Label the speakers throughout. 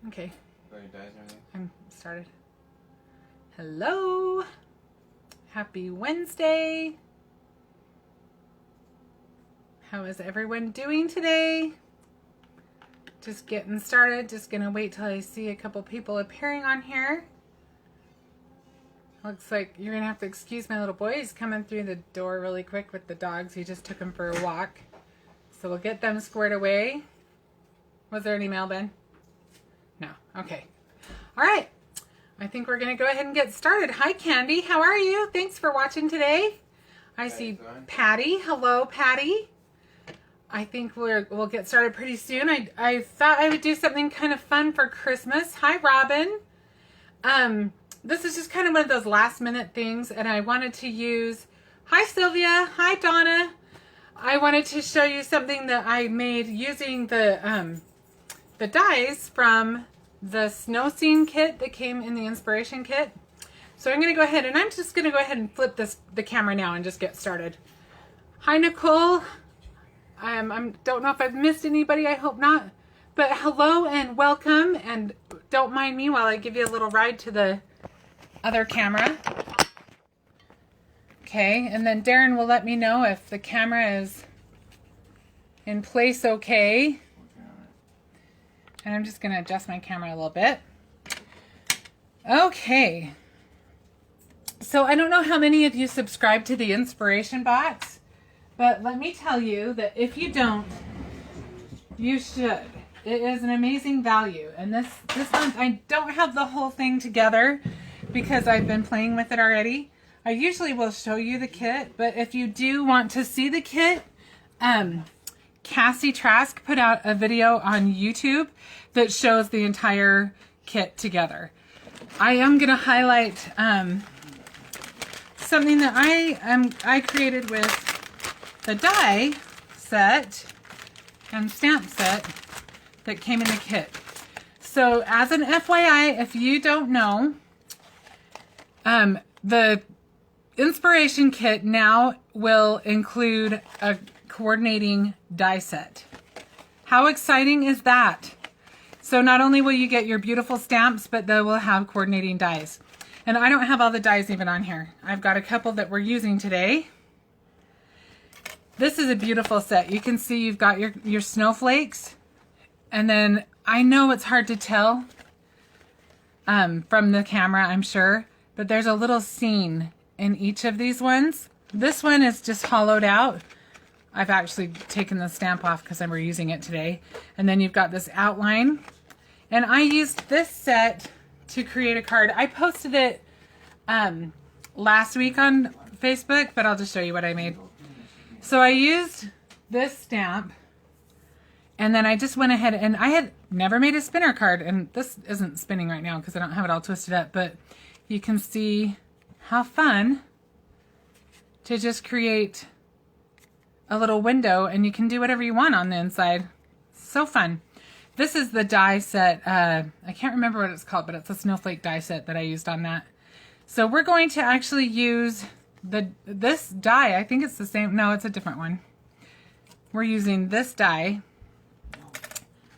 Speaker 1: Okay. I'm started. Hello. Happy Wednesday. How is everyone doing today? Just getting started. Just gonna wait till I see a couple people appearing on here. Looks like you're gonna have to excuse my little boy. He's coming through the door really quick with the dogs. He just took him for a walk. So we'll get them squared away. Was there any mail, Ben? No. Okay. All right. I think we're going to go ahead and get started. Hi, Candy. How are you? Thanks for watching today. I see Patty. Hello, Patty. I think we'll get started pretty soon. I thought I would do something kind of fun for Christmas. Hi, Robin. This is just kind of one of those last minute things, and I wanted to use... Hi, Sylvia. Hi, Donna. I wanted to show you something that I made using the dies from the snow scene kit that came in the inspiration kit. So I'm going to go ahead and I'm just going to go ahead and flip the camera now and just get started. Hi, Nicole. I don't know if I've missed anybody. I hope not. But hello and welcome, and don't mind me while I give you a little ride to the other camera. Okay, and then Darren will let me know if the camera is in place okay. And I'm just going to adjust my camera a little bit. Okay. So I don't know how many of you subscribe to the inspiration box, but let me tell you that if you don't, you should. It is an amazing value. And this month I don't have the whole thing together because I've been playing with it already. I usually will show you the kit, but if you do want to see the kit, Cassie Trask put out a video on YouTube that shows the entire kit together. I am going to highlight something that I created with the die set and stamp set that came in the kit. So as an FYI, if you don't know, the inspiration kit now will include a coordinating die set. How exciting is that? So not only will you get your beautiful stamps, but they will have coordinating dies. And I don't have all the dies even on here. I've got a couple that we're using today. This is a beautiful set. You can see you've got your snowflakes. And then I know it's hard to tell from the camera, I'm sure, but there's a little scene in each of these ones. This one is just hollowed out. I've actually taken the stamp off because we're using it today. And then you've got this outline. And I used this set to create a card. I posted it last week on Facebook, but I'll just show you what I made. So I used this stamp. And then I just went ahead and I had never made a spinner card. And this isn't spinning right now because I don't have it all twisted up. But you can see how fun to just create a little window, and you can do whatever you want on the inside. So fun. This is the die set. I can't remember what it's called, but it's a snowflake die set that I used on that. So we're going to actually use this die. I think it's the same. No, it's a different one. We're using this die,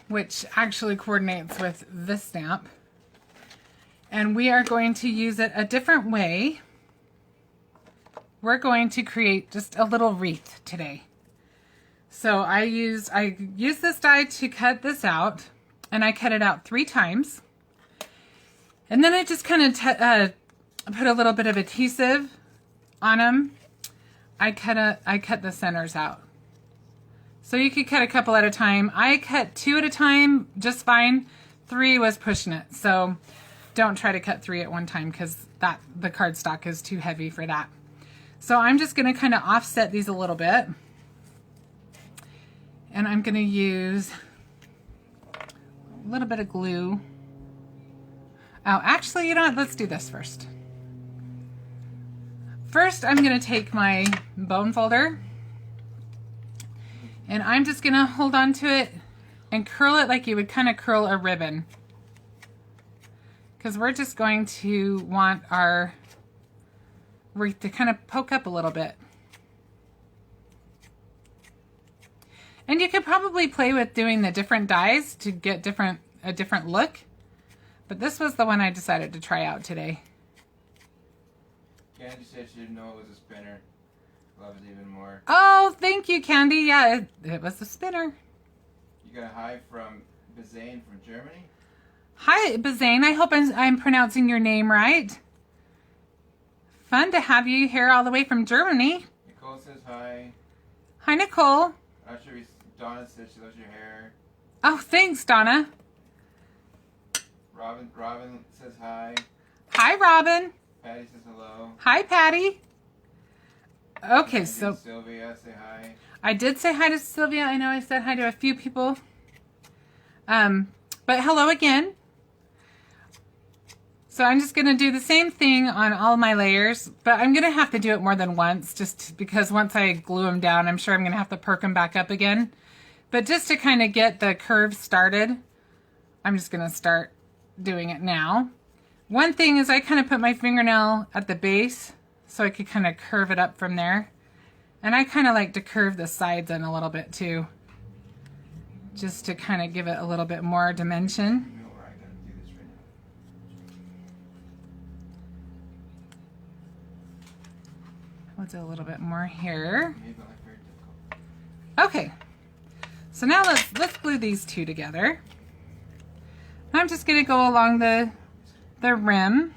Speaker 1: which actually coordinates with this stamp. And we are going to use it a different way. We're going to create just a little wreath today. So I used this die to cut this out, and I cut it out 3 times. And then I just kind of put a little bit of adhesive on them. I cut the centers out. So you could cut a couple at a time. I cut 2 at a time just fine. 3 was pushing it. So don't try to cut 3 at one time because the cardstock is too heavy for that. So I'm just going to kind of offset these a little bit. And I'm going to use a little bit of glue. Oh, actually, you know what? Let's do this first. First, I'm going to take my bone folder. And I'm just going to hold on to it and curl it like you would kind of curl a ribbon. Because we're just going to want our wreath to kind of poke up a little bit. And you could probably play with doing the different dies to get a different look. But this was the one I decided to try out today.
Speaker 2: Candy said she didn't know it was a spinner. Love it even more.
Speaker 1: Oh, thank you, Candy. Yeah, it was a spinner.
Speaker 2: You got a hi from Bazane from Germany.
Speaker 1: Hi, Bazane. I hope I'm pronouncing your name right. Fun to have you here all the way from Germany.
Speaker 2: Nicole says hi.
Speaker 1: Hi, Nicole.
Speaker 2: Actually, Donna says she loves your hair.
Speaker 1: Oh, thanks, Donna.
Speaker 2: Robin says hi.
Speaker 1: Hi, Robin.
Speaker 2: Patty says hello.
Speaker 1: Hi, Patty. Okay, so
Speaker 2: Sylvia, say hi.
Speaker 1: I did say hi to Sylvia. I know I said hi to a few people. But hello again. So I'm just going to do the same thing on all my layers, but I'm going to have to do it more than once just because once I glue them down, I'm sure I'm going to have to perk them back up again. But just to kind of get the curve started, I'm just going to start doing it now. One thing is I kind of put my fingernail at the base so I could kind of curve it up from there. And I kind of like to curve the sides in a little bit too, just to kind of give it a little bit more dimension. We'll do a little bit more here. Okay, so now let's glue these two together. I'm just going to go along the rim.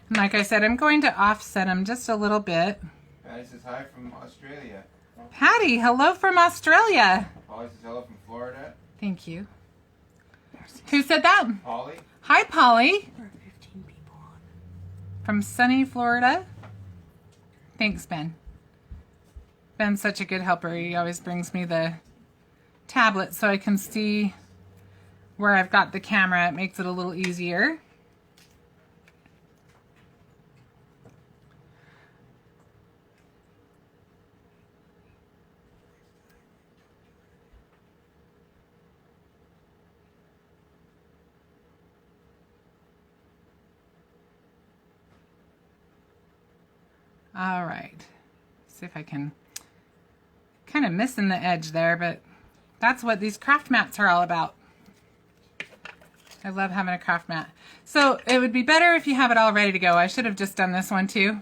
Speaker 1: And like I said, I'm going to offset them just a little bit.
Speaker 2: Patty says hi from Australia.
Speaker 1: Patty, hello from Australia.
Speaker 2: Polly says hello from Florida.
Speaker 1: Thank you. Who said that?
Speaker 2: Polly.
Speaker 1: Hi, Polly.
Speaker 3: There are 15 people on.
Speaker 1: From sunny Florida. Thanks, Ben. Ben's such a good helper. He always brings me the tablet so I can see where I've got the camera. It makes it a little easier. All right, see if I can, kind of missing the edge there, but that's what these craft mats are all about. I love having a craft mat. So it would be better if you have it all ready to go. I should have just done this one too,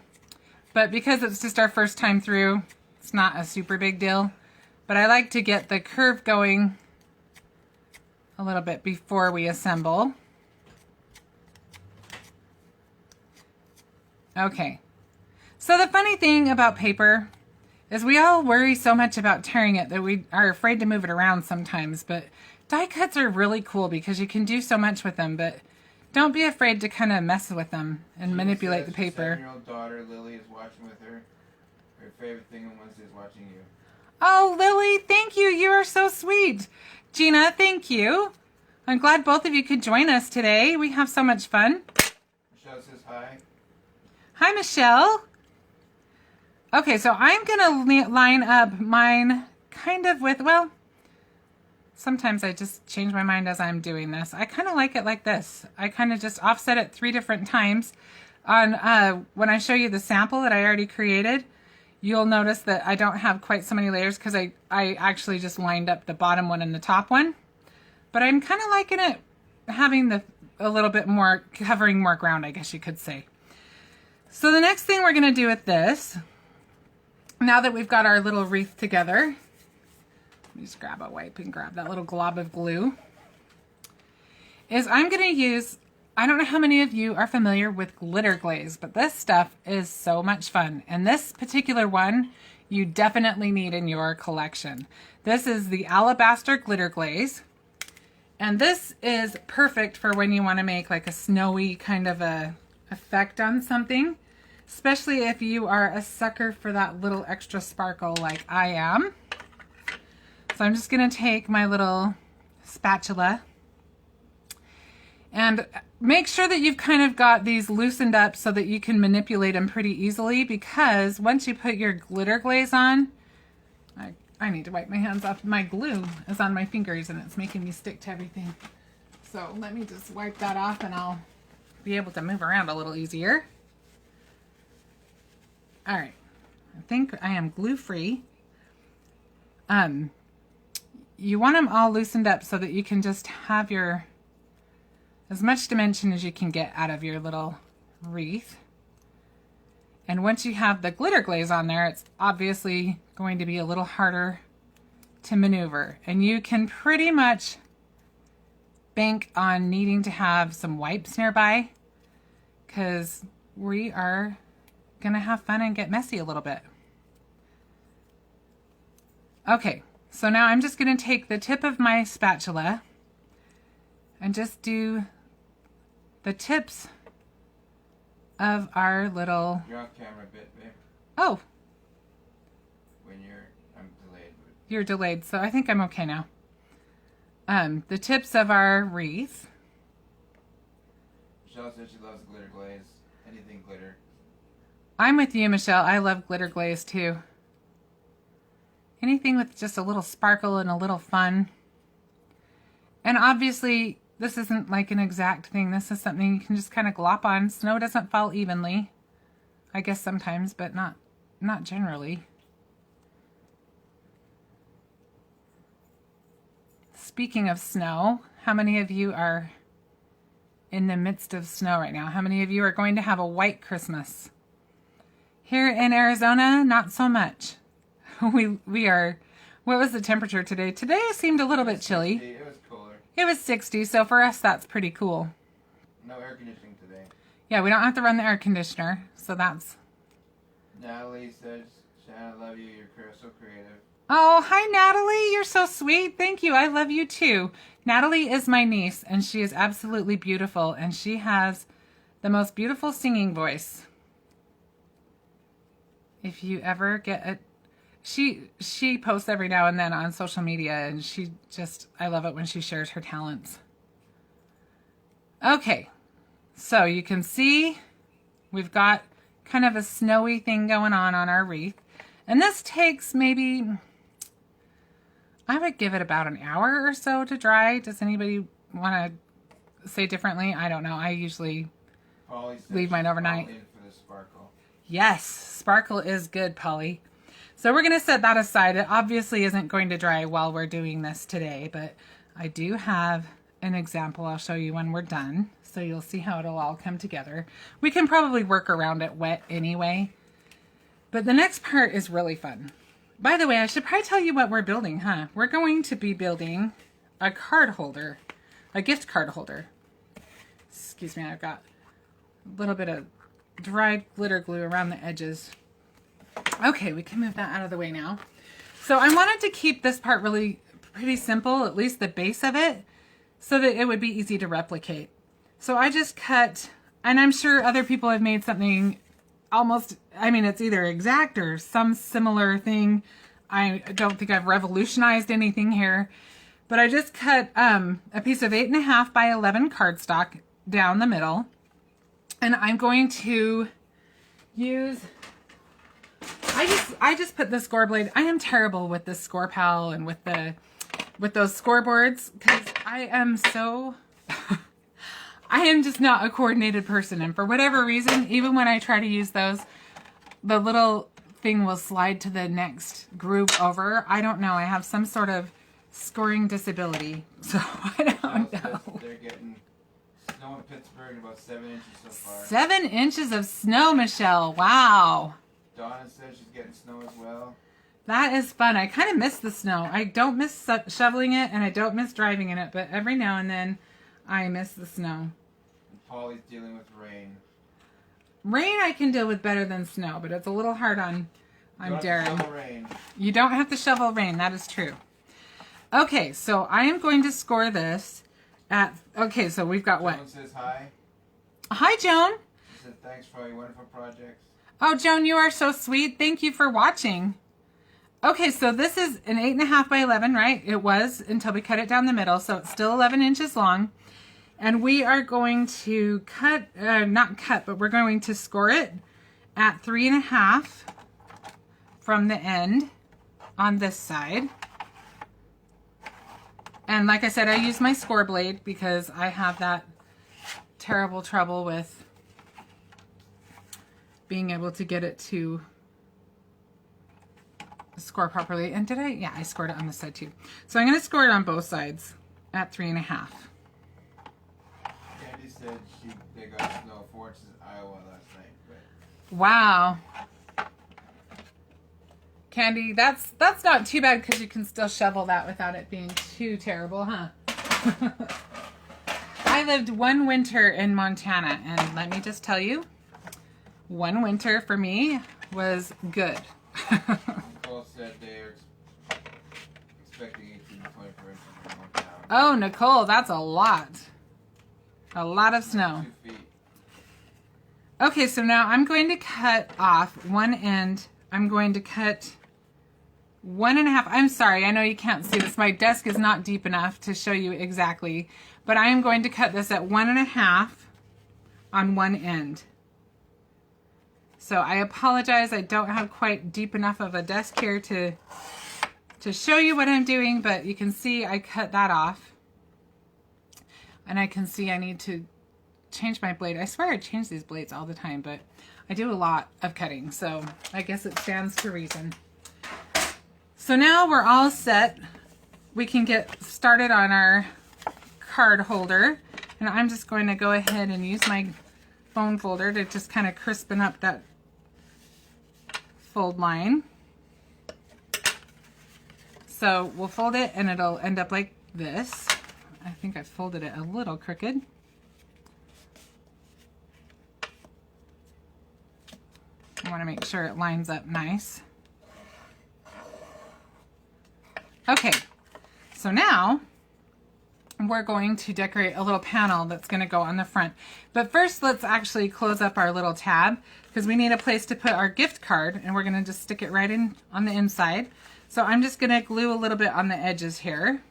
Speaker 1: but because it's just our first time through, it's not a super big deal. But I like to get the curve going a little bit before we assemble. Okay. So the funny thing about paper is we all worry so much about tearing it that we are afraid to move it around sometimes, but die cuts are really cool because you can do so much with them, but don't be afraid to kind of mess with them and manipulate the paper.
Speaker 2: Her 7-year-old daughter Lily is watching with her. Her favorite thing on Wednesday is watching you.
Speaker 1: Oh, Lily, thank you. You are so sweet. Gina, thank you. I'm glad both of you could join us today. We have so much fun.
Speaker 2: Michelle says hi.
Speaker 1: Hi, Michelle. Okay, so I'm going to line up mine kind of with, well, sometimes I just change my mind as I'm doing this. I kind of like it like this. I kind of just offset it 3 different times. On when I show you the sample that I already created, you'll notice that I don't have quite so many layers because I actually just lined up the bottom one and the top one. But I'm kind of liking it having a little bit more, covering more ground, I guess you could say. So the next thing we're going to do with this, now that we've got our little wreath together, let me just grab a wipe and grab that little glob of glue, is I'm going to use, I don't know how many of you are familiar with glitter glaze, but this stuff is so much fun. And this particular one, you definitely need in your collection. This is the Alabaster Glitter Glaze. And this is perfect for when you want to make like a snowy kind of a effect on something. Especially if you are a sucker for that little extra sparkle like I am. So I'm just going to take my little spatula and make sure that you've kind of got these loosened up so that you can manipulate them pretty easily, because once you put your glitter glaze on, I need to wipe my hands off. My glue is on my fingers and it's making me stick to everything. So let me just wipe that off and I'll be able to move around a little easier. All right, I think I am glue free. you want them all loosened up so that you can just have your, as much dimension as you can get out of your little wreath. And once you have the glitter glaze on there, it's obviously going to be a little harder to maneuver. And you can pretty much bank on needing to have some wipes nearby, because we are gonna have fun and get messy a little bit. Okay, so now I'm just gonna take the tip of my spatula and just do the tips of our little...
Speaker 2: You're off camera a bit, babe.
Speaker 1: Oh.
Speaker 2: I'm delayed.
Speaker 1: You're delayed, so I think I'm okay now. The tips of our wreath.
Speaker 2: Michelle says she loves glitter glaze. Anything glitter.
Speaker 1: I'm with you, Michelle. I love glitter glaze too. Anything with just a little sparkle and a little fun. And obviously, this isn't like an exact thing. This is something you can just kind of glop on. Snow doesn't fall evenly. I guess sometimes, but not generally. Speaking of snow, how many of you are in the midst of snow right now? How many of you are going to have a white Christmas? Here in Arizona, not so much. We are, what was the temperature today? Today seemed a little bit chilly.
Speaker 2: It was cooler.
Speaker 1: It was 60, so for us that's pretty cool.
Speaker 2: No air conditioning today.
Speaker 1: Yeah, we don't have to run the air conditioner, so that's...
Speaker 2: Natalie says, Shannon, I love you. You're so creative.
Speaker 1: Oh, hi Natalie. You're so sweet. Thank you. I love you too. Natalie is my niece, and she is absolutely beautiful, and she has the most beautiful singing voice. If you ever get a... She posts every now and then on social media, and she just... I love it when she shares her talents. Okay, so you can see we've got kind of a snowy thing going on our wreath. And this takes maybe... I would give it about an hour or so to dry. Does anybody want to say differently? I don't know. I usually leave mine overnight.
Speaker 2: For the sparkle.
Speaker 1: Yes, sparkle is good, Polly. So we're going to set that aside. It obviously isn't going to dry while we're doing this today, but I do have an example I'll show you when we're done. So you'll see how it'll all come together. We can probably work around it wet anyway. But the next part is really fun. By the way, I should probably tell you what we're building, huh? We're going to be building a card holder, a gift card holder. Excuse me, I've got a little bit of dried glitter glue around the edges. Okay, we can move that out of the way now. So I wanted to keep this part really pretty simple, at least the base of it, so that it would be easy to replicate. So I just cut, and I'm sure other people have made something almost, I mean, it's either exact or some similar thing. I don't think I've revolutionized anything here, but I just cut a piece of 8.5 by 11 cardstock down the middle, and I'm going to use, I just put the score blade. I am terrible with the score pal and with those scoreboards, because I am so I am just not a coordinated person, and for whatever reason, even when I try to use those, the little thing will slide to the next group over. I don't know. I have some sort of scoring disability, so I don't know.
Speaker 2: They're getting snow in Pittsburgh, about 7 inches so far.
Speaker 1: 7 inches of snow, Michelle. Wow.
Speaker 2: Donna says she's getting snow as well.
Speaker 1: That is fun. I kind of miss the snow. I don't miss shoveling it, and I don't miss driving in it, but every now and then I miss the snow.
Speaker 2: Polly's dealing with rain.
Speaker 1: Rain I can deal with better than snow, but it's a little hard on Darren.
Speaker 2: Rain.
Speaker 1: You don't have to shovel rain. That is true. Okay, so I am going to score this at... Okay, so we've got what?
Speaker 2: Joan says hi.
Speaker 1: Hi, Joan.
Speaker 2: She said thanks for all your wonderful projects.
Speaker 1: Oh, Joan, you are so sweet. Thank you for watching. Okay, so this is an 8.5 by 11, right? It was until we cut it down the middle, so it's still 11 inches long. And we are going to cut, not cut, but we're going to score it at 3.5 from the end on this side. And like I said, I use my score blade because I have that terrible trouble with being able to get it to score properly. And did I? Yeah, I scored it on this side too. So I'm going to score it on both sides at 3.5.
Speaker 2: Candy said they got snow 4 inches in Iowa last night. But...
Speaker 1: Wow. Candy, that's not too bad because you can still shovel that without it being too terrible, huh? I lived one winter in Montana, and let me just tell you, one winter for me was good.
Speaker 2: Nicole said they're expecting 18 to 24 inches in Montana.
Speaker 1: Oh, Nicole, that's a lot. A lot of snow.
Speaker 2: 2 feet.
Speaker 1: Okay, so now I'm going to cut off one end. I'm going to cut 1.5. I'm sorry, I know you can't see this. My desk is not deep enough to show you exactly, but I am going to cut this at 1.5 on one end. So I apologize, I don't have quite deep enough of a desk here to show you what I'm doing, but you can see I cut that off. And I can see I need to change my blade. I swear I change these blades all the time, but I do a lot of cutting, so I guess it stands to reason. So now we're all set. We can get started on our card holder. And I'm just going to go ahead and use my phone folder to just kind of crispen up that fold line. So we'll fold it and it'll end up like this. I think I folded it a little crooked. I want to make sure it lines up nice. Okay, so now we're going to decorate a little panel that's going to go on the front. But first, let's actually close up our little tab because we need a place to put our gift card, and we're going to just stick it right in on the inside. So I'm just going to glue a little bit on the edges here.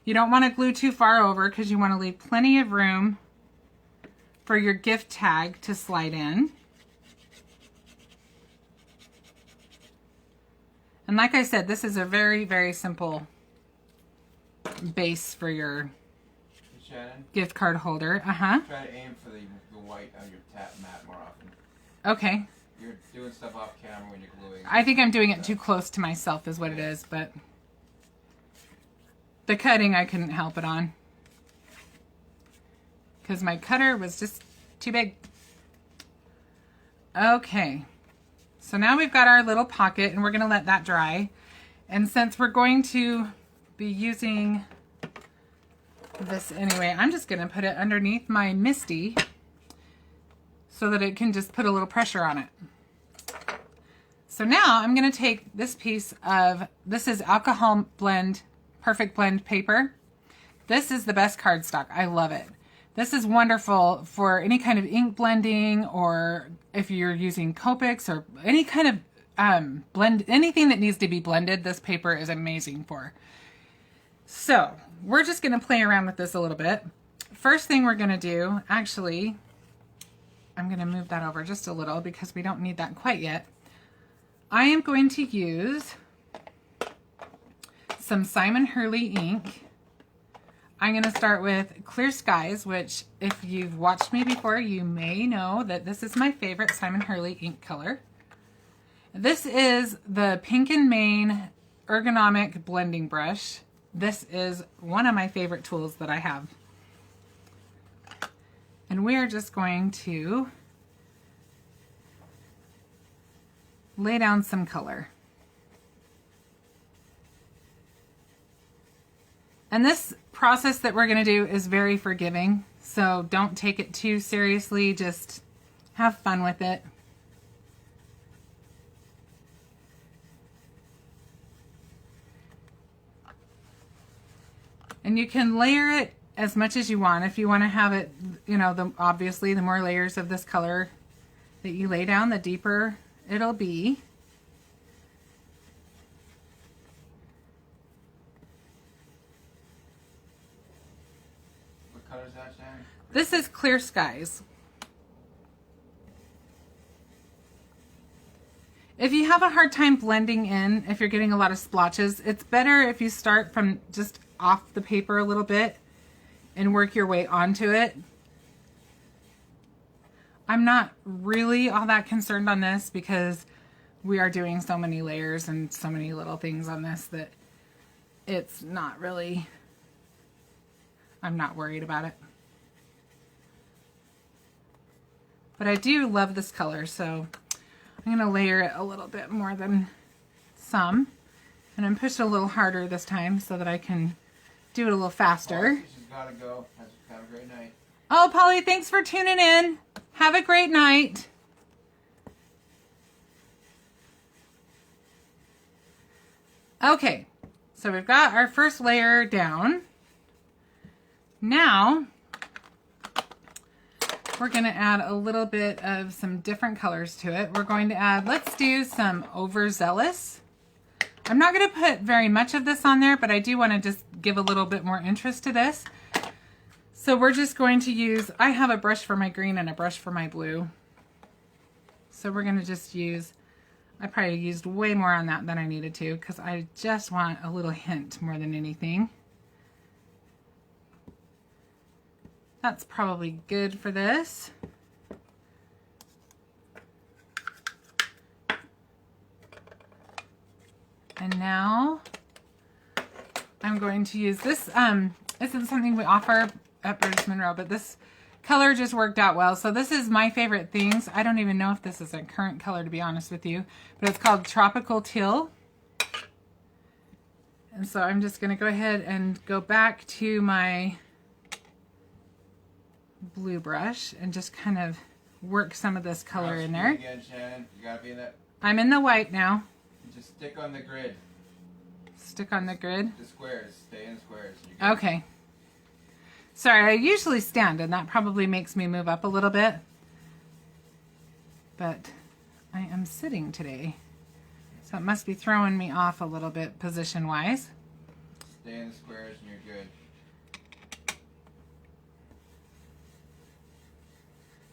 Speaker 1: You don't want to glue too far over because you want to leave plenty of room for your gift tag to slide in. And like I said, this is a very, very simple base for your
Speaker 2: Shannon,
Speaker 1: gift card holder.
Speaker 2: try to aim for the white on your tap mat more often.
Speaker 1: Okay.
Speaker 2: You're doing stuff off camera when you're gluing.
Speaker 1: I think I'm doing it too close to myself is what it is, but the cutting I couldn't help it on because my cutter was just too big. Okay. So now we've got our little pocket and we're going to let that dry. And since we're going to be using this anyway, I'm just going to put it underneath my Misty so that it can just put a little pressure on it. So now I'm going to take this piece of, this is alcohol blend, perfect blend paper. This is the best cardstock. I love it. This is wonderful for any kind of ink blending, or if you're using Copics or any kind of blend, anything that needs to be blended, this paper is amazing for. So we're just going to play around with this a little bit. First thing we're going to do, actually, I'm going to move that over just a little because we don't need that quite yet. I am going to use some Simon Hurley ink. I'm going to start with Clear Skies, which if you've watched me before, you may know that this is my favorite Simon Hurley ink color. This is the Pink and Main Ergonomic blending brush. This is one of my favorite tools that I have. And we're just going to lay down some color. And this process that we're going to do is very forgiving, so don't take it too seriously, just have fun with it. And you can layer it as much as you want. If you want to have it, you know, obviously the more layers of this color that you lay down, the deeper it'll be.
Speaker 2: What color is that, Shannon?
Speaker 1: This is Clear Skies. If you have a hard time blending in, if you're getting a lot of splotches, it's better if you start from just off the paper a little bit and work your way onto it. I'm not really all that concerned on this because we are doing so many layers and so many little things on this that it's not really, I'm not worried about it. But I do love this color, so I'm going to layer it a little bit more than some. And I'm pushing a little harder this time so that I can do it a little faster.
Speaker 2: She's got to go. Have a great night.
Speaker 1: Oh, Polly, thanks for tuning in. Have a great night. Okay, so we've got our first layer down. Now, we're going to add a little bit of some different colors to it. We're going to add, let's do some Overzealous. I'm not going to put very much of this on there, but I do want to just give a little bit more interest to this. So we're just going to use, I have a brush for my green and a brush for my blue. So we're going to just use, I probably used way more on that than I needed to because I just want a little hint more than anything. That's probably good for this. And now I'm going to use this. Isn't something we offer at British Monroe, but this color just worked out well. So this is my favorite things. I don't even know if this is a current color, to be honest with you, but it's called Tropical Teal. And so I'm just going to go ahead and go back to my blue brush and just kind of work some of this color in there.
Speaker 2: Again, Shannon. You gotta be in that.
Speaker 1: I'm in the white now.
Speaker 2: Just stick on the grid.
Speaker 1: Stick on the grid.
Speaker 2: The squares. Stay in squares.
Speaker 1: Okay. Sorry, I usually stand, and that probably makes me move up a little bit. But I am sitting today, so it must be throwing me off a little bit position-wise.
Speaker 2: Stay in the squares and you're good.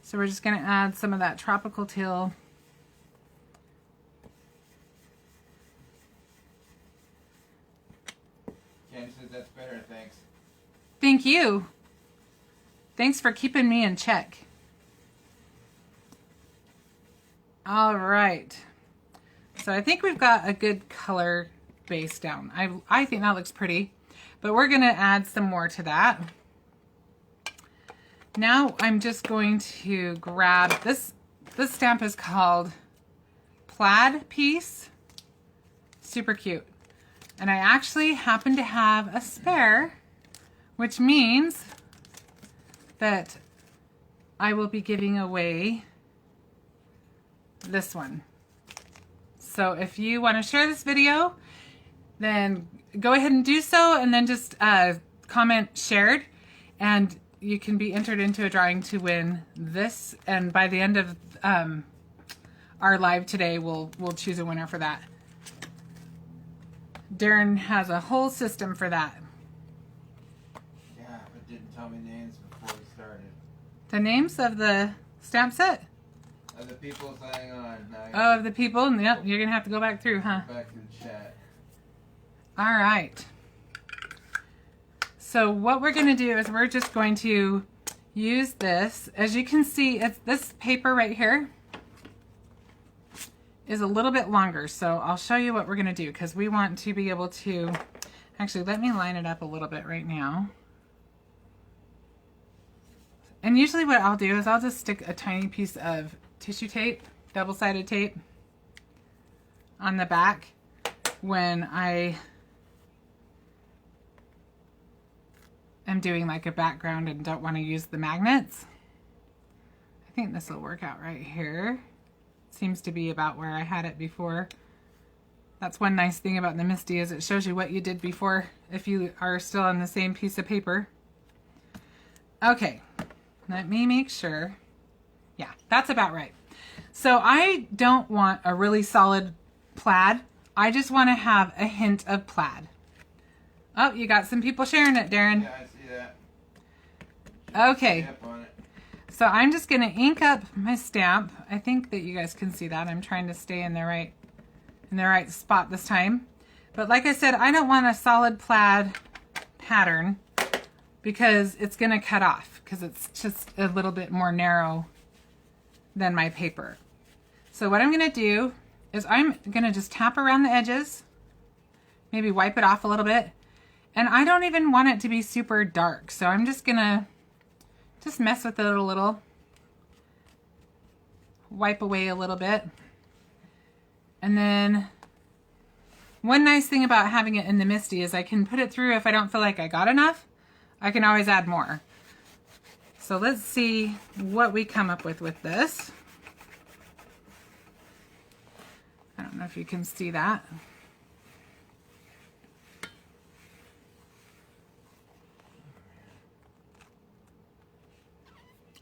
Speaker 1: So we're just going to add some of that Tropical Teal.
Speaker 2: Candy says that's better, thanks.
Speaker 1: Thank you. Thanks for keeping me in check. All right. So I think we've got a good color base down. I think that looks pretty, but we're going to add some more to that. Now I'm just going to grab this. This stamp is called Plaid Piece. Super cute. And I actually happen to have a spare, which means that I will be giving away this one. So if you want to share this video, then go ahead and do so, and then just comment shared, and you can be entered into a drawing to win this. And by the end of our live today, we'll choose a winner for that. Darren has a whole system for that.
Speaker 2: Yeah, but didn't tell me names before we started.
Speaker 1: The names of the stamp set?
Speaker 2: Of the people signing on.
Speaker 1: Oh, of the people? Yep, you're going to have to go back through, huh?
Speaker 2: Back to the chat.
Speaker 1: All right. So what we're going to do is we're just going to use this. As you can see, it's this paper right here is a little bit longer. So I'll show you what we're going to do, because we want to be able to, actually, let me line it up a little bit right now. And usually what I'll do is I'll just stick a tiny piece of tissue tape, double-sided tape, on the back when I am doing like a background and don't want to use the magnets. I think this will work out right here. Seems to be about where I had it before. That's one nice thing about the MISTI, is it shows you what you did before if you are still on the same piece of paper. Okay, let me make sure. Yeah, that's about right. So I don't want a really solid plaid. I just want to have a hint of plaid. Oh, you got some people sharing it, Darren.
Speaker 2: Yeah, I see that.
Speaker 1: Okay. So I'm just going to ink up my stamp. I think that you guys can see that. I'm trying to stay in the right spot this time. But like I said, I don't want a solid plaid pattern because it's going to cut off, because it's just a little bit more narrow than my paper. So what I'm going to do is I'm going to just tap around the edges, maybe wipe it off a little bit. And I don't even want it to be super dark, so I'm just going to just mess with it a little. Wipe away a little bit. And then one nice thing about having it in the Misty is I can put it through if I don't feel like I got enough. I can always add more. So let's see what we come up with this. I don't know if you can see that.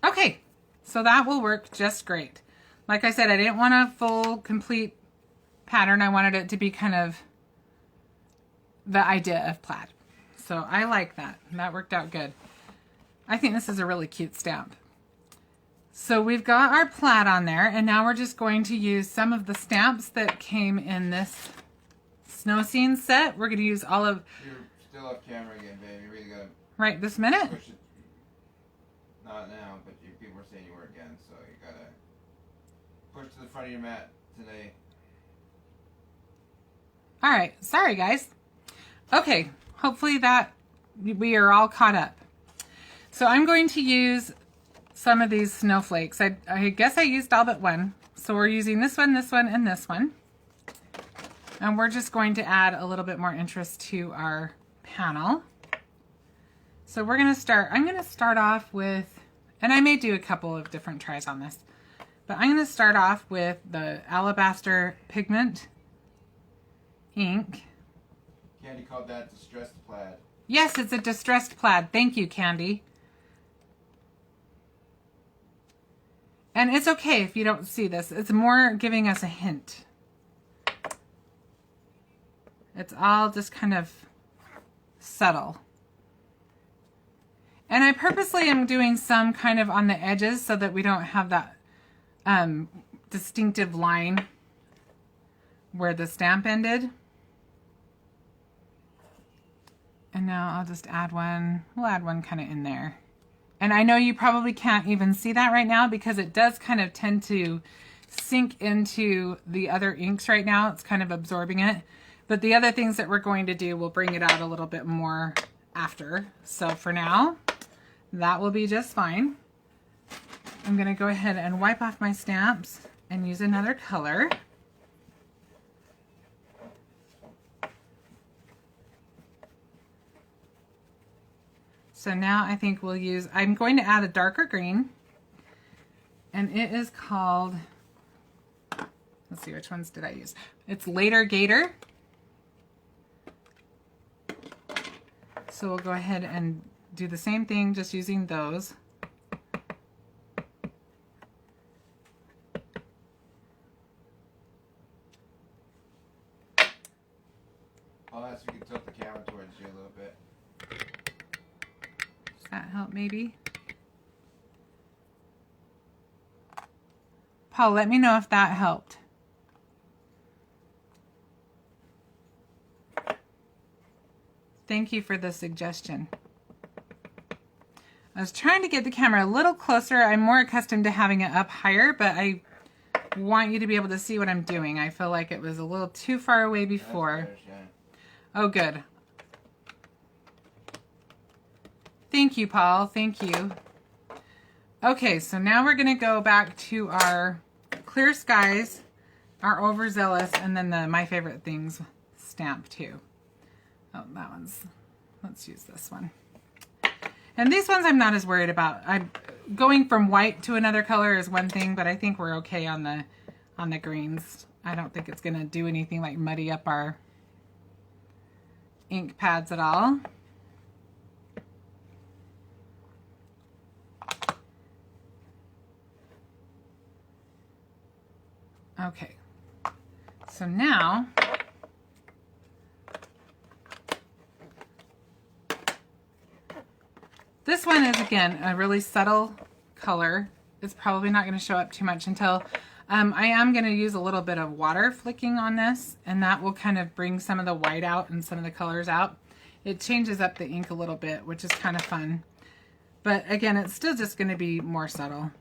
Speaker 1: Okay, so that will work just great. Like I said, I didn't want a full, complete pattern. I wanted it to be kind of the idea of plaid. So I like that. That worked out good. I think this is a really cute stamp. So we've got our plaid on there, and now we're just going to use some of the stamps that came in this snow scene set. We're going to use all of...
Speaker 2: You're still off camera again, babe. You really got to...
Speaker 1: Right this minute?
Speaker 2: Push it. Not now, but people were saying you were again, so you got to push to the front of your mat today.
Speaker 1: All right. Sorry, guys. Okay. Hopefully that we are all caught up. So I'm going to use some of these snowflakes. I guess I used all but one. So we're using this one, and this one. And we're just going to add a little bit more interest to our panel. So we're going to start, I'm going to start off with, and I may do a couple of different tries on this, but I'm going to start off with the Alabaster Pigment Ink.
Speaker 2: Candy called that distressed plaid.
Speaker 1: Yes, it's a distressed plaid. Thank you, Candy. And it's okay if you don't see this. It's more giving us a hint. It's all just kind of subtle. And I purposely am doing some kind of on the edges so that we don't have that distinctive line where the stamp ended. And now I'll just add one. We'll add one kind of in there. And I know you probably can't even see that right now because it does kind of tend to sink into the other inks right now. It's kind of absorbing it. But the other things that we're going to do will bring it out a little bit more after. So for now, that will be just fine. I'm going to go ahead and wipe off my stamps and use another color. So now I think we'll use, I'm going to add a darker green, and it is called, let's see, which ones did I use? It's Later Gator. So we'll go ahead and do the same thing, just using those.
Speaker 2: I'll ask if you can tilt the camera towards you a little bit.
Speaker 1: Does that help maybe? Paul, let me know if that helped. Thank you for the suggestion. I was trying to get the camera a little closer. I'm more accustomed to having it up higher, but I want you to be able to see what I'm doing. I feel like it was a little too far away before.
Speaker 2: That's better,
Speaker 1: Oh, good. Thank you, Paul. Thank you. Okay, so now we're going to go back to our Clear Skies, our Overzealous, and then the My Favorite Things stamp too. Oh, that one's, let's use this one. And these ones I'm not as worried about. I'm going from white to another color is one thing, but I think we're okay on the greens. I don't think it's going to do anything like muddy up our ink pads at all. Okay, so now this one is, again, a really subtle color. It's probably not going to show up too much until I am going to use a little bit of water flicking on this, and that will kind of bring some of the white out and some of the colors out. It changes up the ink a little bit, which is kind of fun. But again, it's still just going to be more subtle.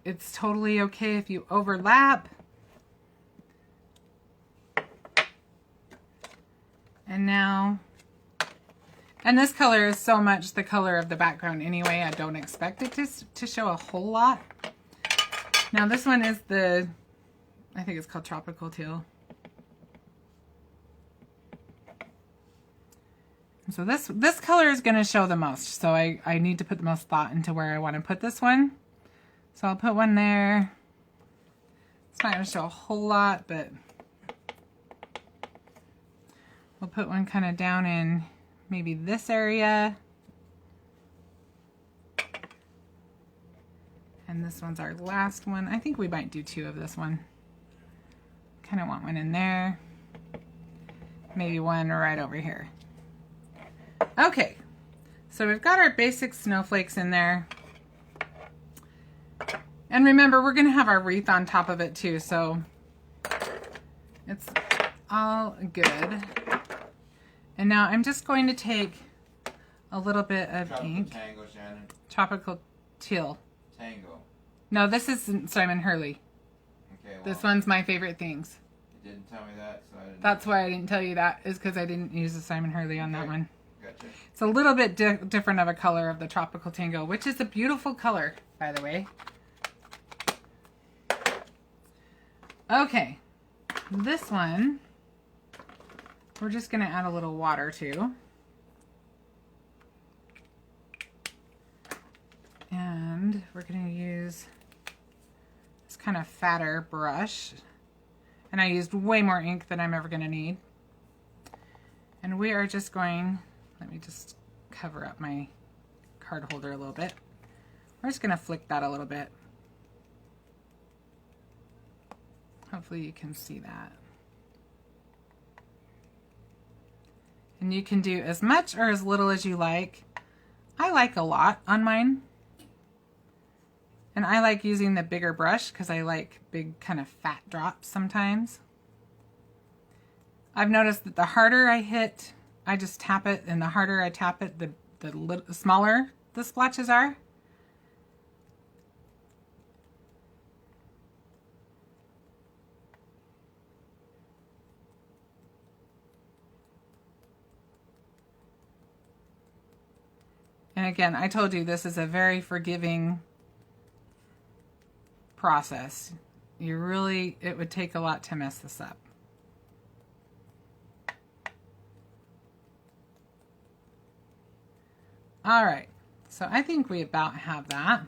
Speaker 1: it's totally okay if you overlap. And now, and this color is so much the color of the background anyway, I don't expect it to show a whole lot. Now this one is the, I think it's called Tropical Teal. So this color is going to show the most, so I need to put the most thought into where I want to put this one. So I'll put one there. It's not going to show a whole lot, but we'll put one kind of down in maybe this area. And this one's our last one. I think we might do two of this one. Kind of want one in there. Maybe one right over here. Okay, so we've got our basic snowflakes in there. And remember, we're going to have our wreath on top of it too, so it's all good. And now I'm just going to take a little bit of ink.
Speaker 2: Tango, Shannon.
Speaker 1: Tropical Teal.
Speaker 2: Tango.
Speaker 1: No, this is Simon Hurley.
Speaker 2: Okay, well,
Speaker 1: this one's my favorite things.
Speaker 2: You didn't tell me that, so I didn't.
Speaker 1: That's why I didn't tell you that, is because I didn't use the Simon Hurley on that one.
Speaker 2: Gotcha.
Speaker 1: It's a little bit different of a color of the Tropical Tango, which is a beautiful color, by the way. Okay, this one, we're just going to add a little water to. And we're going to use this kind of fatter brush. And I used way more ink than I'm ever going to need. And we are just going, let me just cover up my card holder a little bit. We're just going to flick that a little bit. Hopefully you can see that. And you can do as much or as little as you like. I like a lot on mine. And I like using the bigger brush because I like big kind of fat drops sometimes. I've noticed that the harder I hit, I just tap it, and the harder I tap it, the smaller the splotches are. And again, I told you this is a very forgiving process. It would take a lot to mess this up. All right, so I think we about have that.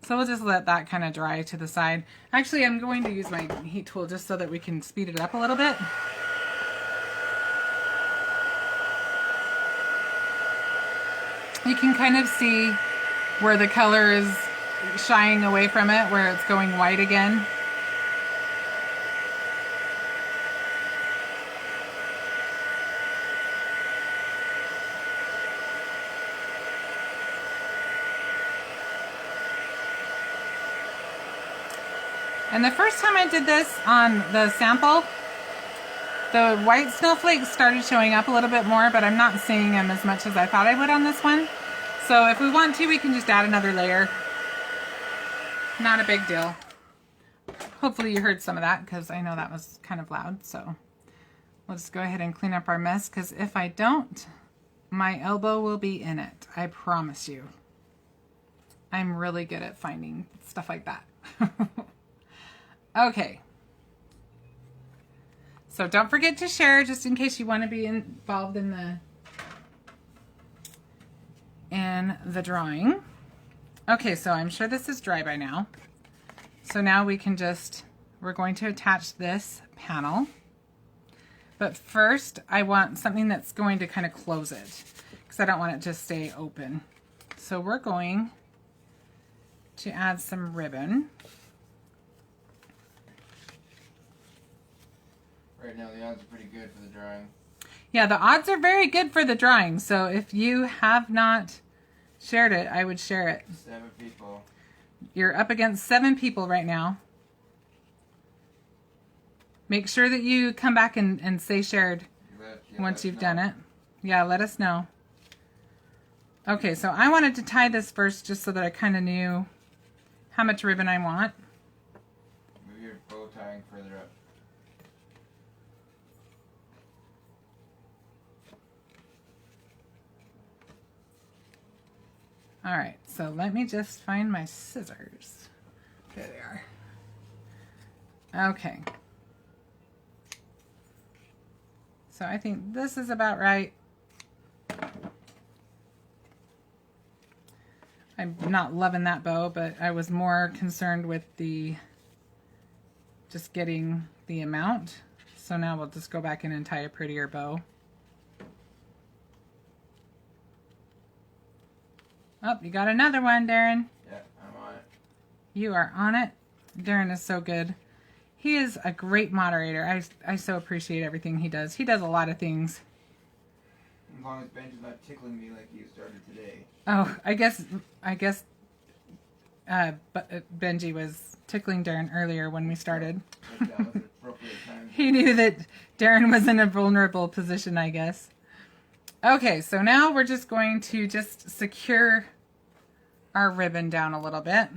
Speaker 1: So we'll just let that kind of dry to the side. Actually, I'm going to use my heat tool just so that we can speed it up a little bit. You can kind of see where the color is shying away from it, where it's going white again. And the first time I did this on the sample, the white snowflakes started showing up a little bit more, but I'm not seeing them as much as I thought I would on this one. So if we want to, we can just add another layer. Not a big deal. Hopefully you heard some of that, because I know that was kind of loud. So we'll just go ahead and clean up our mess, because if I don't, my elbow will be in it. I promise you. I'm really good at finding stuff like that. Okay. So don't forget to share, just in case you want to be involved in the drawing. Okay, so I'm sure this is dry by now. So now we're going to attach this panel. But first, I want something that's going to kind of close it, because I don't want it to stay open. So we're going to add some ribbon.
Speaker 2: Right now, the odds are pretty good for the drawing.
Speaker 1: Yeah, the odds are very good for the drawing. So if you have not shared it, I would share it.
Speaker 2: 7 people.
Speaker 1: You're up against 7 people right now. Make sure that you come back and say shared once you've done it. Yeah, let us know. Okay, so I wanted to tie this first just so that I kind of knew how much ribbon I want.
Speaker 2: drawing further up.
Speaker 1: All right, so let me just find my scissors. There they are. Okay. So I think this is about right. I'm not loving that bow, but I was more concerned with the just getting the amount. So now we'll just go back in and tie a prettier bow. Oh, you got another one, Darren.
Speaker 2: Yeah, I'm on it.
Speaker 1: You are on it. Darren is so good. He is a great moderator. I so appreciate everything he does. He does a lot of things.
Speaker 2: As long as Benji's not tickling me like you started today.
Speaker 1: Oh, I guess Benji was tickling Darren earlier when we started.
Speaker 2: That was the appropriate time.
Speaker 1: He knew that Darren was in a vulnerable position, I guess. Okay, so now we're just going to just secure our ribbon down a little bit.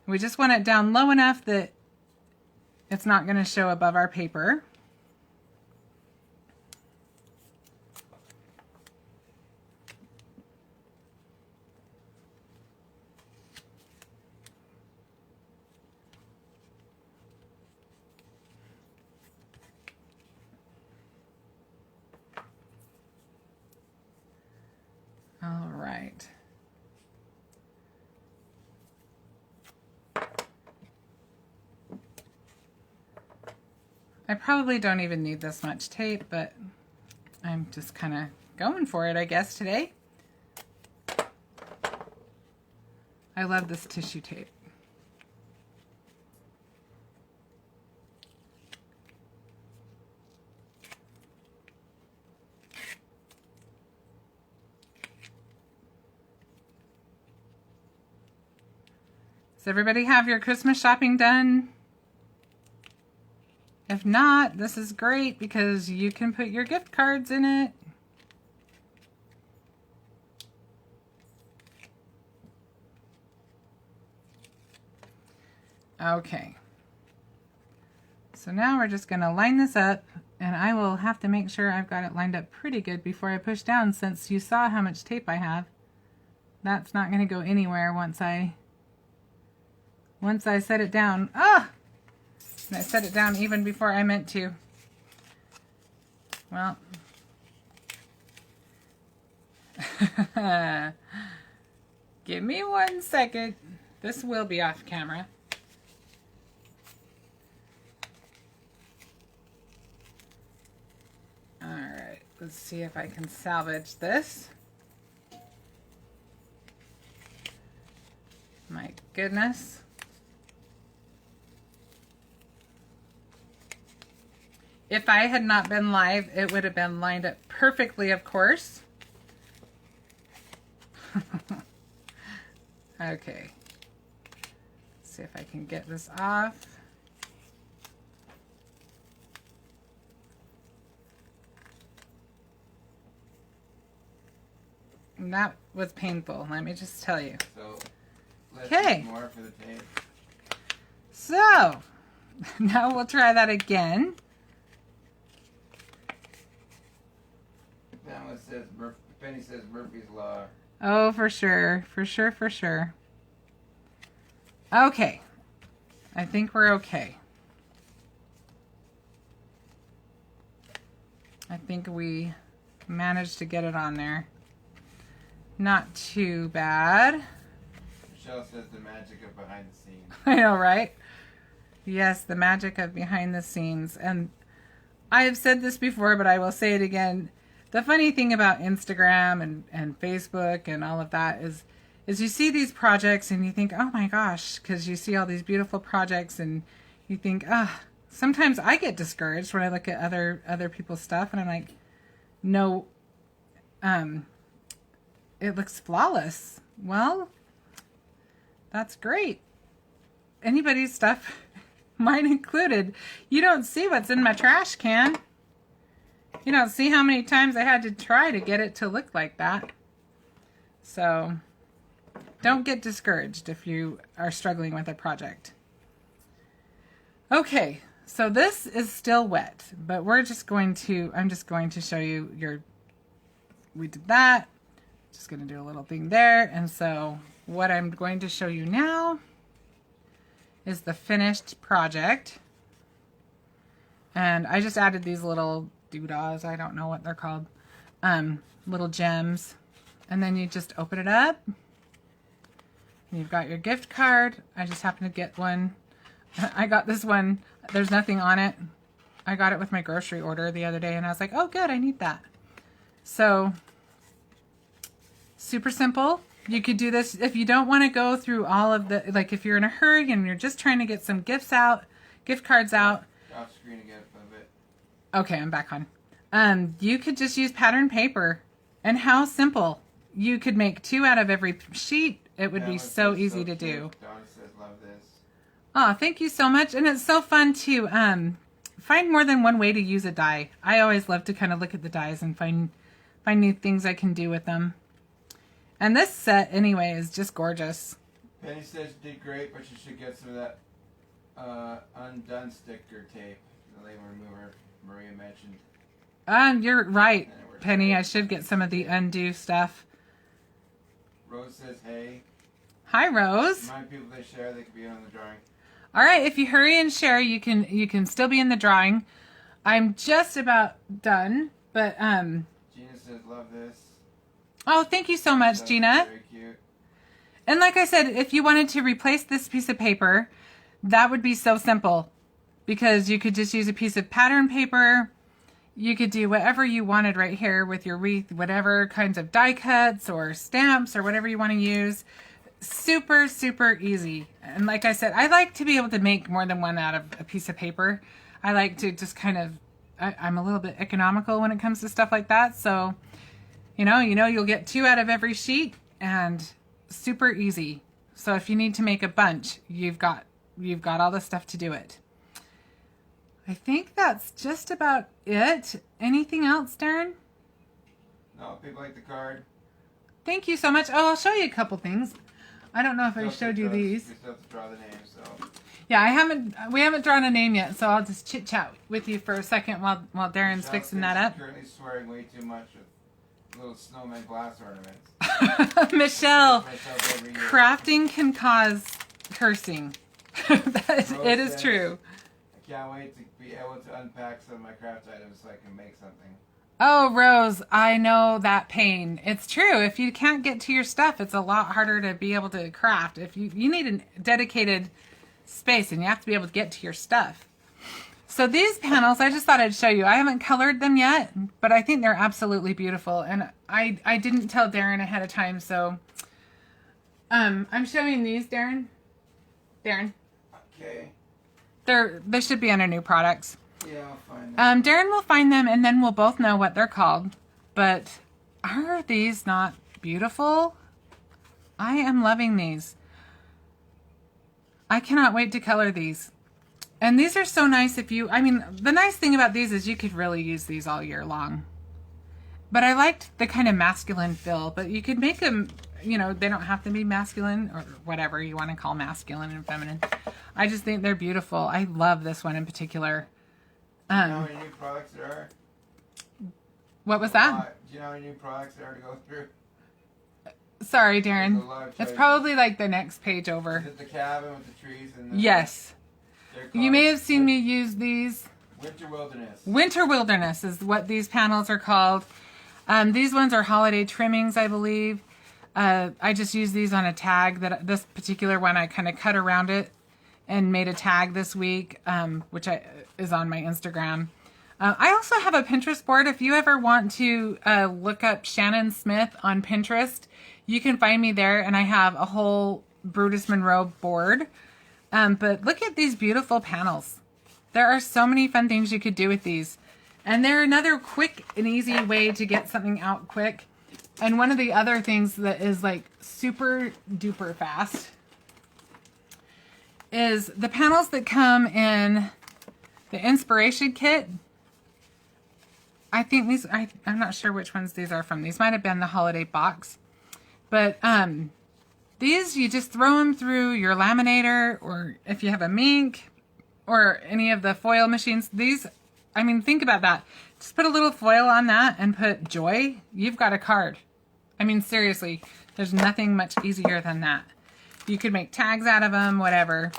Speaker 1: We just want it down low enough that it's not going to show above our paper. All right. I probably don't even need this much tape, but I'm just kind of going for it, I guess, today. I love this tissue tape. Does everybody have your Christmas shopping done? If not, this is great because you can put your gift cards in it. Okay. So now we're just going to line this up, and I will have to make sure I've got it lined up pretty good before I push down, since you saw how much tape I have. That's not going to go anywhere once I set it down. Ah! And I set it down even before I meant to. Well. Give me 1 second. This will be off camera. Alright, let's see if I can salvage this. My goodness. If I had not been live, it would have been lined up perfectly, of course. Okay. Let's see if I can get this off. And that was painful, let me just tell you.
Speaker 2: So, let's
Speaker 1: Okay.
Speaker 2: do more for the tape.
Speaker 1: So, now we'll try that again.
Speaker 2: Pamela says, Penny says Murphy's Law.
Speaker 1: Oh, for sure. For sure, for sure. Okay. I think we're okay. I think we managed to get it on there. Not too bad.
Speaker 2: Michelle says the magic of behind the scenes.
Speaker 1: I know, right? Yes, the magic of behind the scenes. And I have said this before, but I will say it again. The funny thing about Instagram and Facebook and all of that is you see these projects and you think, oh my gosh, because you see all these beautiful projects and you think, sometimes I get discouraged when I look at other people's stuff and I'm like, no, it looks flawless. Well, that's great. Anybody's stuff, mine included. You don't see what's in my trash can. You don't see how many times I had to try to get it to look like that. So, Don't get discouraged if you are struggling with a project. Okay, so this is still wet, but I'm just going to show you we did that. Just going to do a little thing there. And so what I'm going to show you now is the finished project. And I just added these little doodahs. I don't know what they're called. Little gems. And then you just open it up. And you've got your gift card. I just happened to get one. I got this one. There's nothing on it. I got it with my grocery order the other day and I was like, oh good, I need that. So super simple. You could do this if you don't want to go through all of the, like if you're in a hurry and you're just trying to get some gift cards out.
Speaker 2: Off screen again for a bit.
Speaker 1: Okay, I'm back on. You could just use pattern paper. And how simple. You could make 2 out of every sheet. It would be so easy to do.
Speaker 2: Dawn says, love this.
Speaker 1: Oh, thank you so much. And it's so fun to find more than one way to use a die. I always love to kind of look at the dies and find new things I can do with them. And this set, anyway, is just gorgeous.
Speaker 2: Penny says you did great, but you should get some of that undone sticker tape. The label remover Maria mentioned.
Speaker 1: You're right, Penny. I should get some of the undo stuff.
Speaker 2: Rose says, hey.
Speaker 1: Hi, Rose.
Speaker 2: Remind people they share, they can be on the drawing.
Speaker 1: All right, if you hurry and share, you can still be in the drawing. I'm just about done, but
Speaker 2: Gina says, love this.
Speaker 1: Oh, thank you so much, Gina.
Speaker 2: Very cute.
Speaker 1: And like I said, if you wanted to replace this piece of paper, that would be so simple because you could just use a piece of pattern paper. You could do whatever you wanted right here with your wreath, whatever kinds of die cuts or stamps or whatever you want to use. Super, super easy. And like I said, I like to be able to make more than one out of a piece of paper. I like to just kind of, I'm a little bit economical when it comes to stuff like that. So, you know, you'll get 2 out of every sheet and super easy. So if you need to make a bunch, you've got all the stuff to do it. I think that's just about it. Anything else, Darren?
Speaker 2: No, people like the card.
Speaker 1: Thank you so much. Oh, I'll show you a couple things. I don't know if I showed you these.
Speaker 2: We still have to draw the name, so.
Speaker 1: Yeah, we haven't drawn a name yet, so I'll just chit chat with you for a second while Darren's fixing that up.
Speaker 2: Currently swearing way too much with little snowman glass ornaments.
Speaker 1: Michelle, crafting can cause cursing. It is true.
Speaker 2: I can't wait to be able to unpack some of my craft items so I can make something.
Speaker 1: Oh, Rose, I know that pain. It's true. If you can't get to your stuff, it's a lot harder to be able to craft. If you need a dedicated space and you have to be able to get to your stuff. So these panels, I just thought I'd show you. I haven't colored them yet, but I think they're absolutely beautiful. And I didn't tell Darren ahead of time, so I'm showing these, Darren.
Speaker 2: Okay.
Speaker 1: They should be under new products.
Speaker 2: Yeah, I'll find them.
Speaker 1: Darren will find them and then we'll both know what they're called. But are these not beautiful? I am loving these. I cannot wait to color these. And these are so nice if you, the nice thing about these is you could really use these all year long. But I liked the kind of masculine feel, but you could make them, they don't have to be masculine or whatever you want to call masculine and feminine. I just think they're beautiful. I love this one in particular.
Speaker 2: Do you know how many new products there are?
Speaker 1: What was that?
Speaker 2: Do you know how many new products there are to go through?
Speaker 1: Sorry, Darren. It's probably like the next page over.
Speaker 2: Is it the cabin with the trees? And
Speaker 1: yes. You may have seen me use these.
Speaker 2: Winter Wilderness.
Speaker 1: Winter Wilderness is what these panels are called. These ones are holiday trimmings, I believe. I just used these on a tag. This particular one, I kind of cut around it and made a tag this week, which is on my Instagram. I also have a Pinterest board. If you ever want to look up Shannon Smith on Pinterest, you can find me there, and I have a whole Brutus Monroe board. But look at these beautiful panels. There are so many fun things you could do with these. And they're another quick and easy way to get something out quick. And one of the other things that is like super duper fast is the panels that come in the inspiration kit. I think these, I'm not sure which ones these are from. These might have been the holiday box. But These, you just throw them through your laminator, or if you have a Mink or any of the foil machines. These, I mean, think about that. Just put a little foil on that and put joy. You've got a card. I mean, seriously, there's nothing much easier than that. You could make tags out of them, whatever.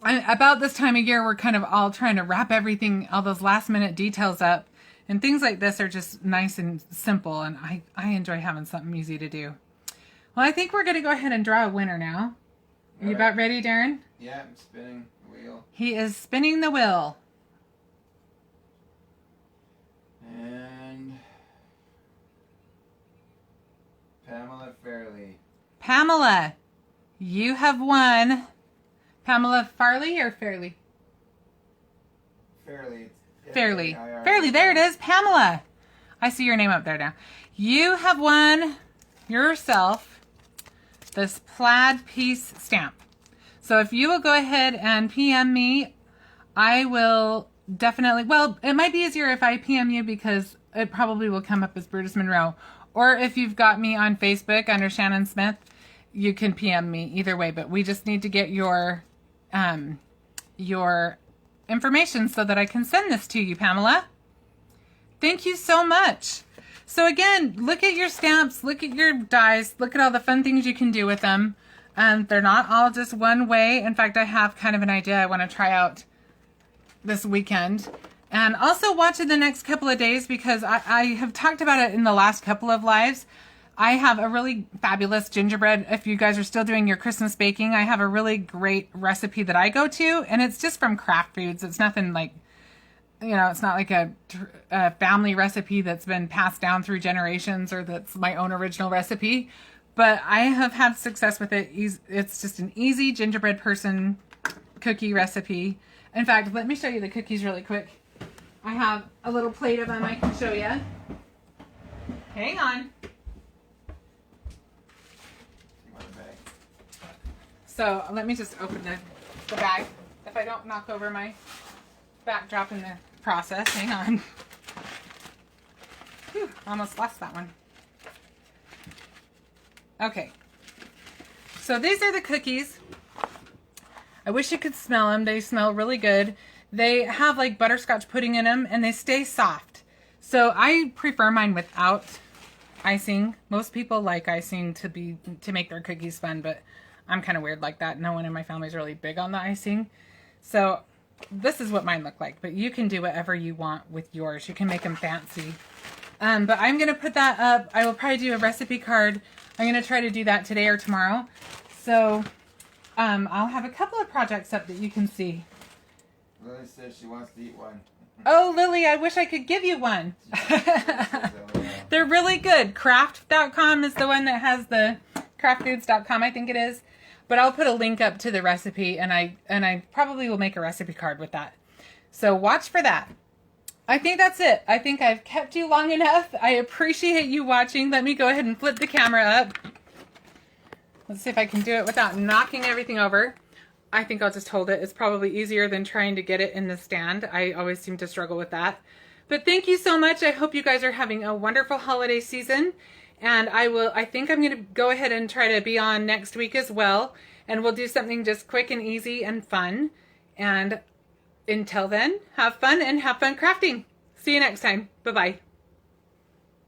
Speaker 1: About this time of year, we're kind of all trying to wrap everything, all those last minute details up. And things like this are just nice and simple. And I enjoy having something easy to do. Well, I think we're going to go ahead and draw a winner now. Are you about ready, Darren?
Speaker 2: Yeah, I'm spinning the wheel.
Speaker 1: He is spinning the wheel.
Speaker 2: And Pamela Fairley.
Speaker 1: Pamela, you have won. Pamela Farley or Fairley?
Speaker 2: Fairley.
Speaker 1: Fairley. Fairley, there it is. Pamela. I see your name up there now. You have won yourself this plaid piece stamp. So if you will go ahead and PM me, I will definitely, well, it might be easier if I PM you because it probably will come up as Brutus Monroe. Or if you've got me on Facebook under Shannon Smith, you can PM me either way. But we just need to get your information so that I can send this to you, Pamela. Thank you so much. So again, look at your stamps, look at your dies, look at all the fun things you can do with them. They're not all just one way. In fact, I have kind of an idea I want to try out this weekend. And also watch in the next couple of days because I have talked about it in the last couple of lives. I have a really fabulous gingerbread. If you guys are still doing your Christmas baking, I have a really great recipe that I go to. And it's just from Craft Foods. It's nothing like, you know, it's not like a family recipe that's been passed down through generations or that's my own original recipe. But I have had success with it. It's just an easy gingerbread person cookie recipe. In fact, let me show you the cookies really quick. I have a little plate of them I can show you. Hang on. So let me just open the bag. If I don't knock over my backdrop in the process. Hang on. Whew, almost lost that one. Okay. So these are the cookies. I wish you could smell them. They smell really good. They have like butterscotch pudding in them and they stay soft. So I prefer mine without icing. Most people like icing to make their cookies fun, but I'm kind of weird like that. No one in my family is really big on the icing. So this is what mine look like, but you can do whatever you want with yours. You can make them fancy. But I'm going to put that up. I will probably do a recipe card. I'm going to try to do that today or tomorrow. So I'll have a couple of projects up that you can see.
Speaker 2: Lily says she wants to eat one.
Speaker 1: Oh, Lily, I wish I could give you one. They're really good. Craft.com is the one that has the craftfoods.com, I think it is. But I'll put a link up to the recipe, and I probably will make a recipe card with that. So watch for that. I think that's it. I think I've kept you long enough. I appreciate you watching. Let me go ahead and flip the camera up. Let's see if I can do it without knocking everything over. I think I'll just hold it. It's probably easier than trying to get it in the stand. I always seem to struggle with that. But thank you so much. I hope you guys are having a wonderful holiday season. And I think I'm going to go ahead and try to be on next week as well. And we'll do something just quick and easy and fun. And until then, have fun and have fun crafting. See you next time. Bye-bye.